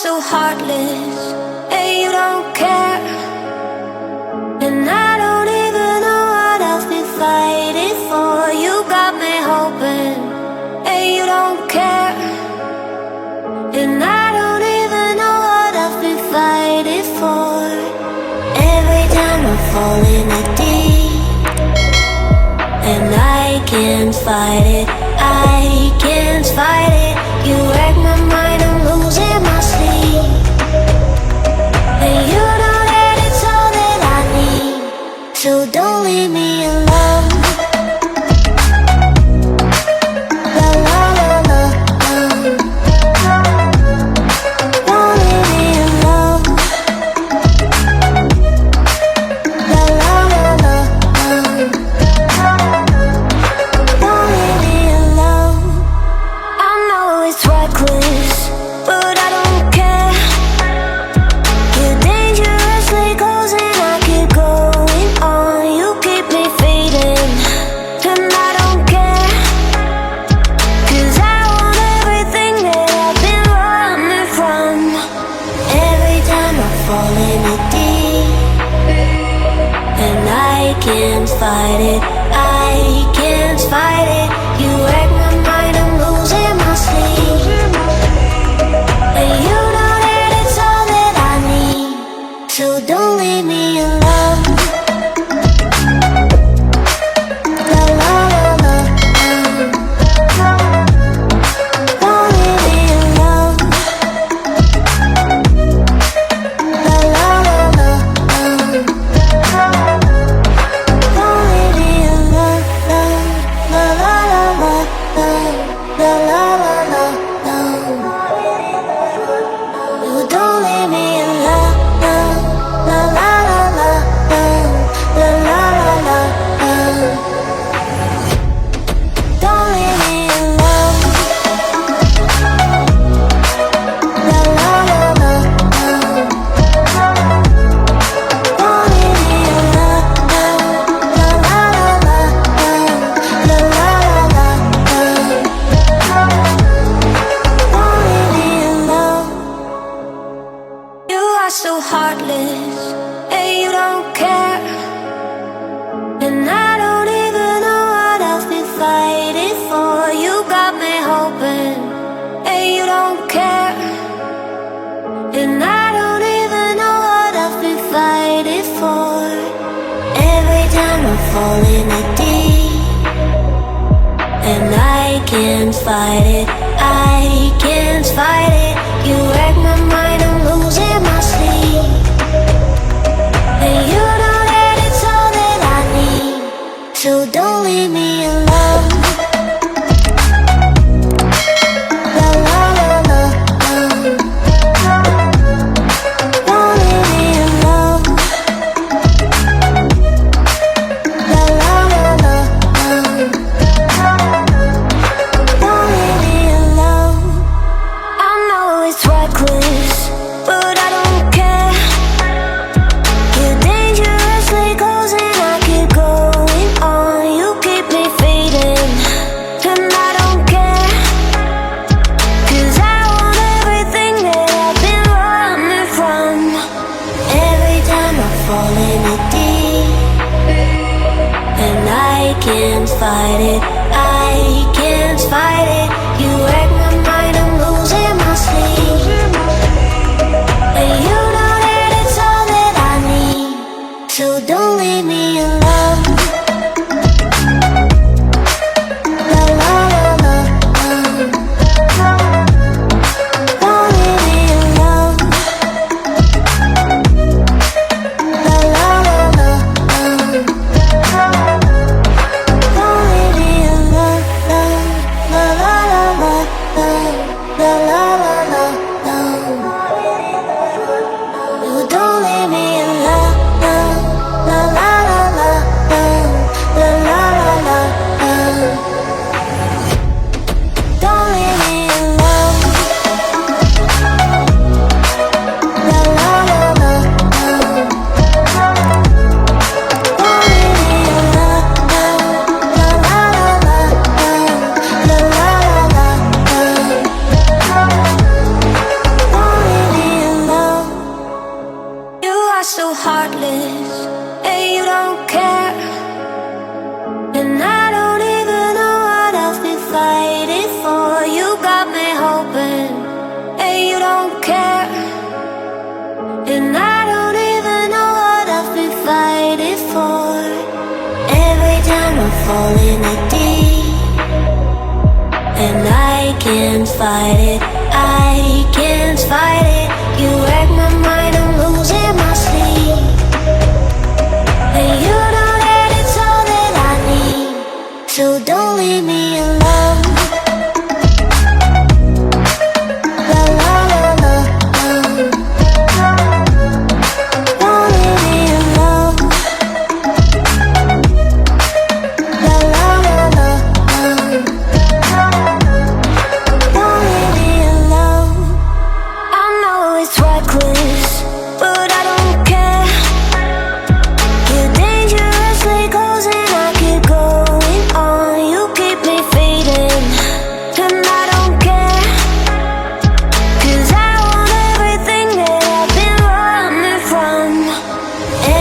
so heartless, and you don't care. And I don't even know what I've been fighting for. You got me hoping, and you don't care. And I don't even know what I've been fighting for. Every time I fall in the deep, and I can't fight it, I can't fight it. You wreck my mind, I'm losing my sleep. And you know that it's all that I need, so don't leave me alone. La la la la, don't leave me alone. La la la la, don't leave me alone. I know it's reckless, but I don't care. You're dangerously close and I keep going on. You keep me fading, and I don't care. 'Cause I want everything that I've been running from. Every time I fall in the deep, and I can't fight it, I can't fight it. You wreck my mind, I'm losing my sleep. And you know that it's all that I need, so don't leave me alone. La la la la, don't leave me alone. La la la la, don't leave me alone. La la la la, la la la la, you don't leave me alone. La la la la, la la la la, don't leave me alone. La la la la, don't leave me alone. La la la la, la la la la, don't leave me alone. You are so heartless, and you don't care. And I don't even know what I've been fighting for. You got me hoping, and you don't care. And I don't even know what I've been fighting for. Every time I fall in the deep, and I can't fight it, I can't fight it. You wreck my mind, I'm losing my sleep. And you know that it's all that I need, so don't leave me alone. La la la la, don't leave me alone. La la la la, don't leave me alone. I know it's reckless, but I don't care. You're dangerously close and I keep going on. You keep me fading, and I don't care. 'Cause I want everything that I've been running from. Every time I fall in the deep, and I can't fight it, I can't fight it. You wreck my mind, I'm losing my sleep. And you know that it's all that I need, so don't leave me alone. La la la la, don't leave me alone. La la la la, don't leave me alone. La la la falling in deep, and I can't fight it, I can't fight it. You wreck my mind, I'm losing my sleep, and you know that it's all that I need, so don't leave me alone. La la la la, don't leave me alone. La la la la, don't leave me alone. I know it's reckless, but I don't care. You're dangerously close and I keep going on. You keep me fading, and I don't care, 'cause I want everything that I've been running from.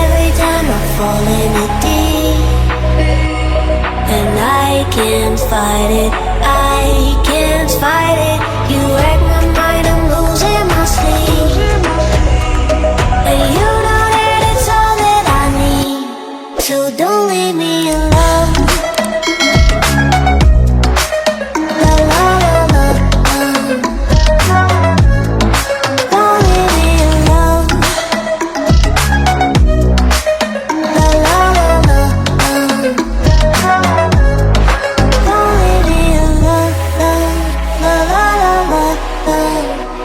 Every time I fall in it deep, and I can't fight it, I can't fight it. You wreck my mind, I'm losing my sleep, and you know that it's all that I need, so don't leave me alone. La la la la, don't leave me alone. La la la la, don't leave me alone. La la la la,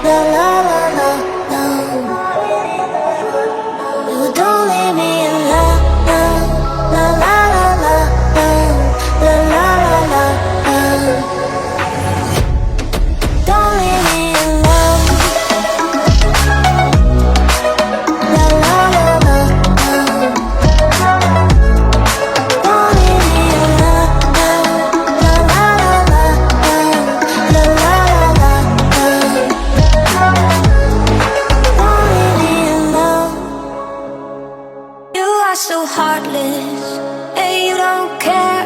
la la la la, don't leave me alone. La la la la, la la la la, don't leave me alone. La la la la, don't leave me alone. La la la la, la la la la, don't leave me alone. You are so heartless, and you don't care,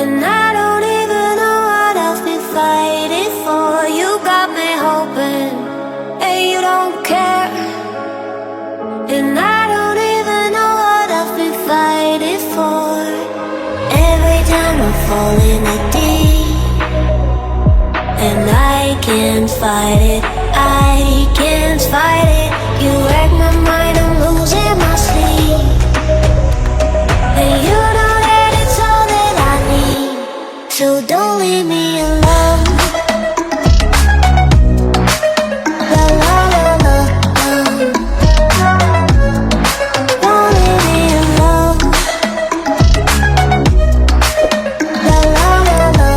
and I don't even know what I've been fighting for. You got me hoping, and you don't care, and I don't even know what I've been fighting for. Every time I fall in it deep, and I can't fight it, I can't fight it. You wreck my mind, I'm losing my sleep, and you know that it's all that I need, so don't leave me alone. La la la la, don't leave me alone. La la la la,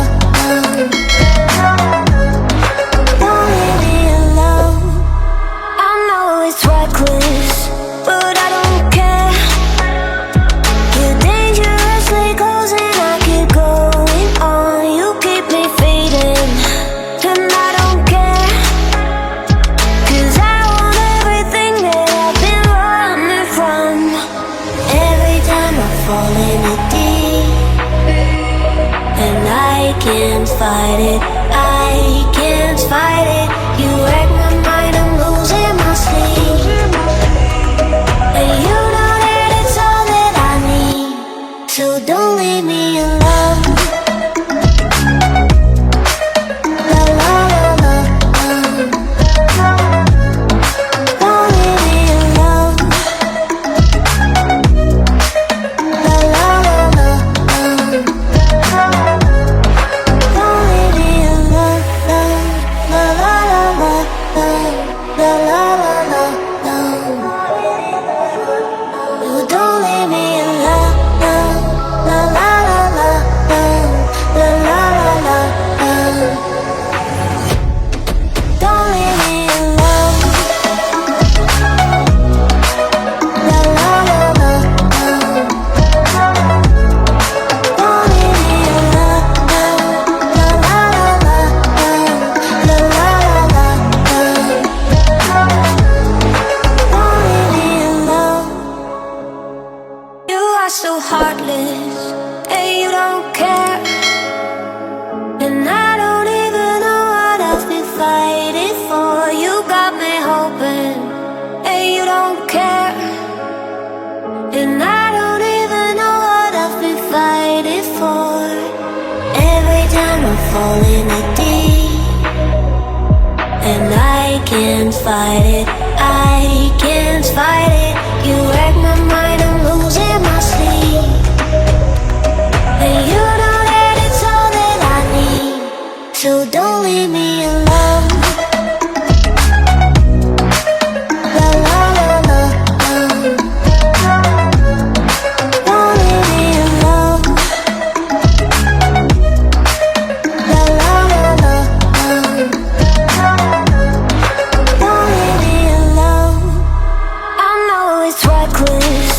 don't leave me alone. I know it's reckless, but I don't care. You're dangerously close and I keep going on. You keep me fading, and I don't care, 'cause I want everything that I've been running from. Every time I fall in it deep, and I can't fight it, I can't fight it. You wreck my mind, I'm losing my sleep, and you know that it's all that I need, so don't leave me alone. La la la la, don't leave me alone. La la la la, don't leave me alone. La la la la, la la la la, don't leave me alone. La la la la, la la la la, don't leave me alone. La la la la, don't leave me alone. La la la la, la la la la, don't leave me alone. You are so heartless, and you don't care, and I don't even know what I've been fighting for. You got me hoping, and you don't care, and I don't even know what I've been fighting falling it deep, and I can't fight it, I can't fight it. You wreck my mind, I'm losing my sleep, and you know that it's all that I need. So don't leave me alone. La la la la, don't leave me alone. La la la la, don't leave me alone. I know it's reckless,